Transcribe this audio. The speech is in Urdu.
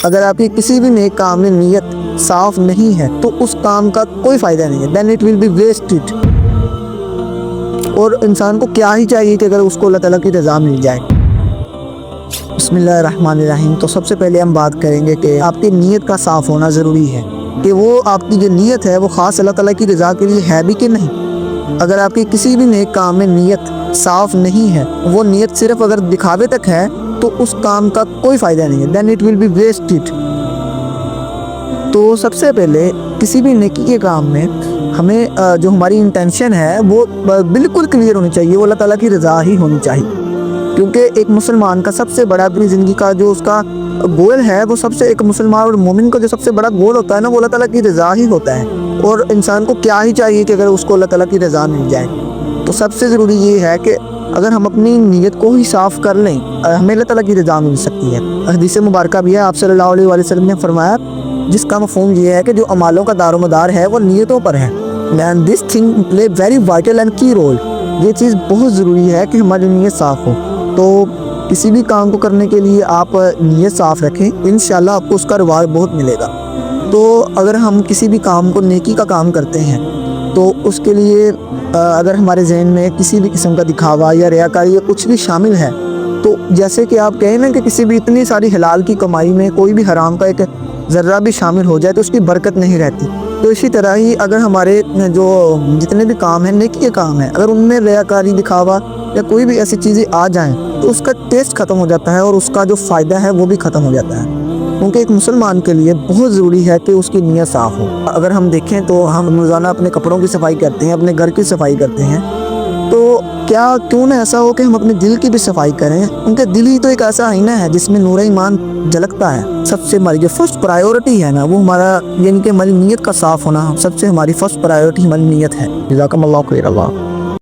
اگر آپ کی کسی بھی نیک کام میں نیت صاف نہیں ہے تو اس کام کا کوئی فائدہ نہیں ہے، then it will be wasted. اور انسان کو کیا ہی چاہیے کہ اگر اس کو اللہ تعالیٰ کی رضا مل جائے۔ بسم اللہ الرحمن الرحیم۔ تو سب سے پہلے ہم بات کریں گے کہ آپ کی نیت کا صاف ہونا ضروری ہے، کہ وہ آپ کی جو نیت ہے وہ خاص اللہ تعالیٰ کی رضا کے لیے ہے بھی کہ نہیں۔ اگر آپ کی کسی بھی نیک کام میں نیت صاف نہیں ہے، وہ نیت صرف اگر دکھاوے تک ہے تو اس کام کا کوئی فائدہ نہیں ہے، then it will be wasted. تو سب سے پہلے کسی بھی نیکی کے کام میں ہمیں جو ہماری انٹینشن ہے وہ بالکل کلیئر ہونی چاہیے، وہ اللہ تعالیٰ کی رضا ہی ہونی چاہیے، کیونکہ ایک مسلمان کا سب سے بڑا اپنی زندگی کا جو اس کا گول ہے، وہ سب سے ایک مسلمان اور مومن کا جو سب سے بڑا گول ہوتا ہے نا، وہ اللہ تعالیٰ کی رضا ہی ہوتا ہے۔ اور انسان کو کیا ہی چاہیے کہ اگر اس کو اللہ تعالیٰ کی رضا مل جائے۔ تو سب سے ضروری یہ ہے کہ اگر ہم اپنی نیت کو ہی صاف کر لیں، ہمیں اللہ تعالیٰ کی رضا مل سکتی ہے۔ حدیث مبارکہ بھی ہے، آپ صلی اللہ علیہ وسلم نے فرمایا، جس کا مفہوم یہ ہے کہ جو اعمالوں کا دار و مدار ہے وہ نیتوں پر ہے، and this thing play very vital and key role۔ یہ چیز بہت ضروری ہے کہ ہماری نیت صاف ہو۔ تو کسی بھی کام کو کرنے کے لیے آپ نیت صاف رکھیں، انشاءاللہ آپ کو اس کا ریوارڈ بہت ملے گا۔ تو اگر ہم کسی بھی کام کو نیکی کا کام کرتے ہیں تو اس کے لیے اگر ہمارے ذہن میں کسی بھی قسم کا دکھاوا یا ریاکاری یا کچھ بھی شامل ہے، تو جیسے کہ آپ کہیں نا کہ کسی بھی اتنی ساری حلال کی کمائی میں کوئی بھی حرام کا ایک ذرہ بھی شامل ہو جائے تو اس کی برکت نہیں رہتی۔ تو اسی طرح ہی اگر ہمارے جو جتنے بھی کام ہیں، نیکی کے کام ہیں، اگر ان میں ریاکاری، دکھاوا یا کوئی بھی ایسی چیزیں آ جائیں تو اس کا ٹیسٹ ختم ہو جاتا ہے اور اس کا جو فائدہ ہے وہ بھی ختم ہو جاتا ہے، کیونکہ ایک مسلمان کے لیے بہت ضروری ہے کہ اس کی نیت صاف ہو۔ اگر ہم دیکھیں تو ہم روزانہ اپنے کپڑوں کی صفائی کرتے ہیں، اپنے گھر کی صفائی کرتے ہیں، تو کیوں نہ ایسا ہو کہ ہم اپنے دل کی بھی صفائی کریں، کیونکہ دل ہی تو ایک ایسا آئینہ ہے جس میں نور ایمان جھلکتا ہے۔ سب سے ہماری جو فرسٹ پرائیورٹی ہے نا، وہ ہمارا یعنی کہ ہماری نیت کا صاف ہونا، سب سے ہماری فرسٹ پرائیورٹی ہماری نیت ہے۔ جزاکم اللہ خیر۔ اللہ